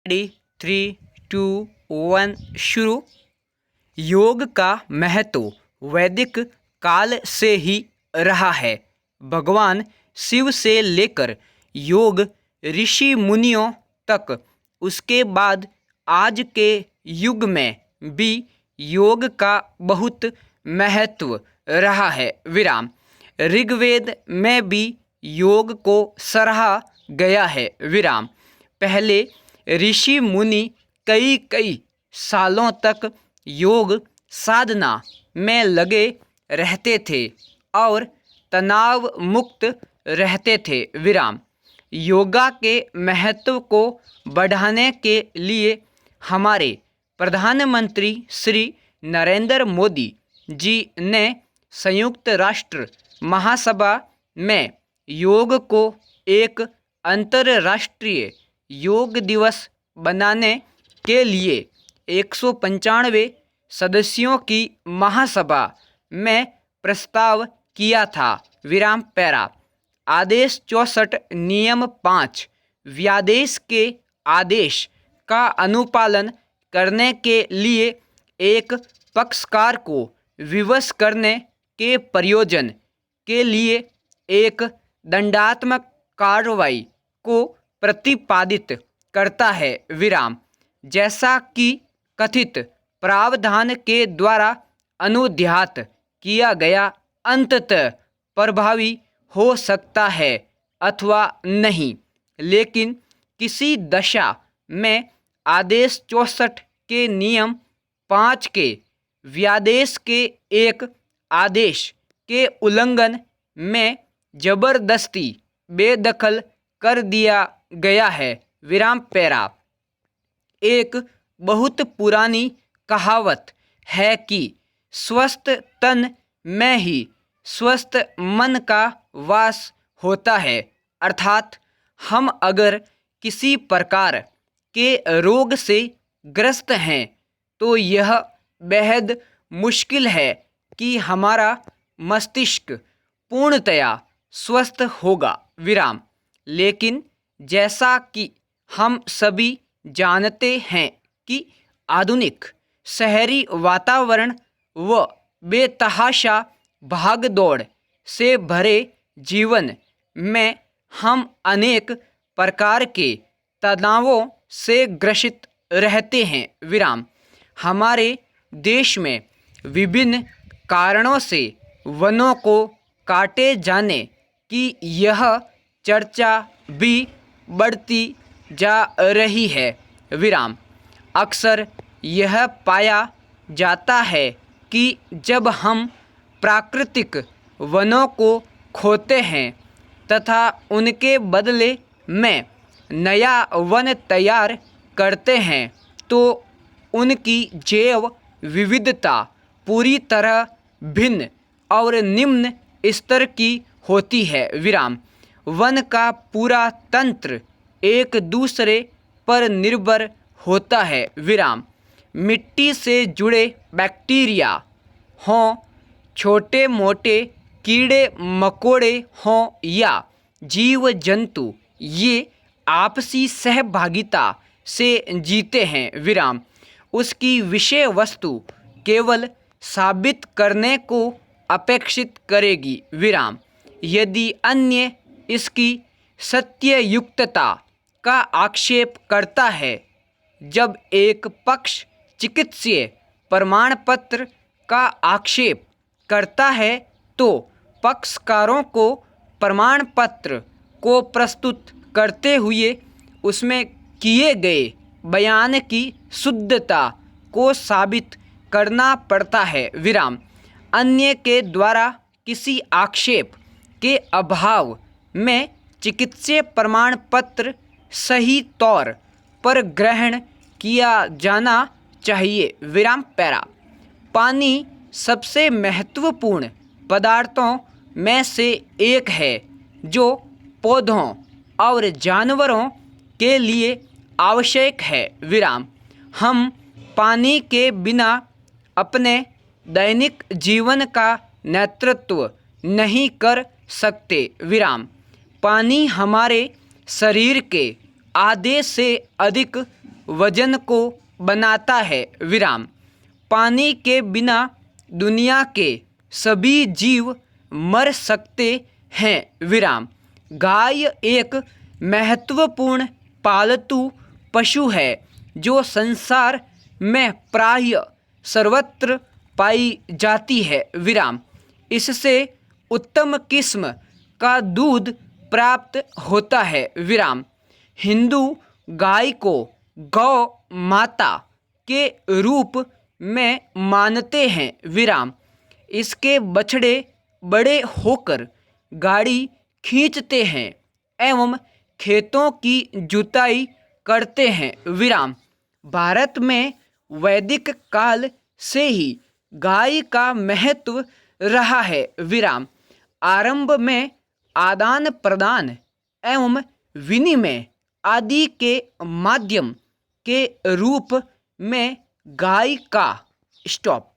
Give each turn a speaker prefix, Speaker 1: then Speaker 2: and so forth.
Speaker 1: Ready 3, 2, 1 शुरू। योग का महत्व वैदिक काल से ही रहा है। भगवान शिव से लेकर योग ऋषि मुनियों तक, उसके बाद आज के युग में भी योग का बहुत महत्व रहा है। विराम। ऋग्वेद में भी योग को सराहा गया है। विराम। पहले ऋषि मुनि कई सालों तक योग साधना में लगे रहते थे और तनाव मुक्त रहते थे। विराम। योगा के महत्व को बढ़ाने के लिए हमारे प्रधानमंत्री श्री नरेंद्र मोदी जी ने संयुक्त राष्ट्र महासभा में योग को एक अंतर्राष्ट्रीय योग दिवस बनाने के लिए 195 सदस्यों की महासभा में प्रस्ताव किया था। विराम पैरा। आदेश 64 नियम 5 व्यादेश के आदेश का अनुपालन करने के लिए एक पक्षकार को विवश करने के प्रयोजन के लिए एक दंडात्मक कार्रवाई को प्रतिपादित करता है। विराम। जैसा कि कथित प्रावधान के द्वारा अनुध्यात किया गया अंततः प्रभावी हो सकता है अथवा नहीं, लेकिन किसी दशा में आदेश 64 के नियम 5 के व्यादेश के एक आदेश के उल्लंघन में जबरदस्ती बेदखल कर दिया गया है। विराम पैरा। एक बहुत पुरानी कहावत है कि स्वस्थ तन में ही स्वस्थ मन का वास होता है। अर्थात हम अगर किसी प्रकार के रोग से ग्रस्त हैं तो यह बेहद मुश्किल है कि हमारा मस्तिष्क पूर्णतया स्वस्थ होगा। विराम। लेकिन जैसा कि हम सभी जानते हैं कि आधुनिक शहरी वातावरण व बेतहाशा भागदौड़ से भरे जीवन में हम अनेक प्रकार के तनावों से ग्रसित रहते हैं। विराम। हमारे देश में विभिन्न कारणों से वनों को काटे जाने की यह चर्चा भी बढ़ती जा रही है। विराम। अक्सर यह पाया जाता है कि जब हम प्राकृतिक वनों को खोते हैं तथा उनके बदले में नया वन तैयार करते हैं तो उनकी जैव विविधता पूरी तरह भिन्न और निम्न स्तर की होती है। विराम। वन का पूरा तंत्र एक दूसरे पर निर्भर होता है। विराम। मिट्टी से जुड़े बैक्टीरिया हों, छोटे मोटे कीड़े मकोड़े हों या जीव जंतु, ये आपसी सहभागिता से जीते हैं। विराम। उसकी विषय वस्तु केवल साबित करने को अपेक्षित करेगी। विराम। यदि अन्य इसकी सत्ययुक्तता का आक्षेप करता है, जब एक पक्ष चिकित्सीय प्रमाण पत्र का आक्षेप करता है तो पक्षकारों को प्रमाण पत्र को प्रस्तुत करते हुए उसमें किए गए बयान की शुद्धता को साबित करना पड़ता है। विराम। अन्य के द्वारा किसी आक्षेप के अभाव में चिकित्सीय प्रमाण पत्र सही तौर पर ग्रहण किया जाना चाहिए। विराम पैरा। पानी सबसे महत्वपूर्ण पदार्थों में से एक है जो पौधों और जानवरों के लिए आवश्यक है। विराम। हम पानी के बिना अपने दैनिक जीवन का नेतृत्व नहीं कर सकते। विराम। पानी हमारे शरीर के आधे से अधिक वजन को बनाता है विराम। पानी के बिना दुनिया के सभी जीव मर सकते हैं विराम। गाय एक महत्वपूर्ण पालतू पशु है जो संसार में प्राय सर्वत्र पाई जाती है विराम। इससे उत्तम किस्म का दूध प्राप्त होता है विराम। हिंदू गाय को गौ माता के रूप में मानते हैं विराम। इसके बछड़े बड़े होकर गाड़ी खींचते हैं एवं खेतों की जुताई करते हैं विराम। भारत में वैदिक काल से ही गाय का महत्व रहा है विराम। आरंभ में आदान प्रदान एवं विनिमय आदि के माध्यम के रूप में गाय का स्टॉप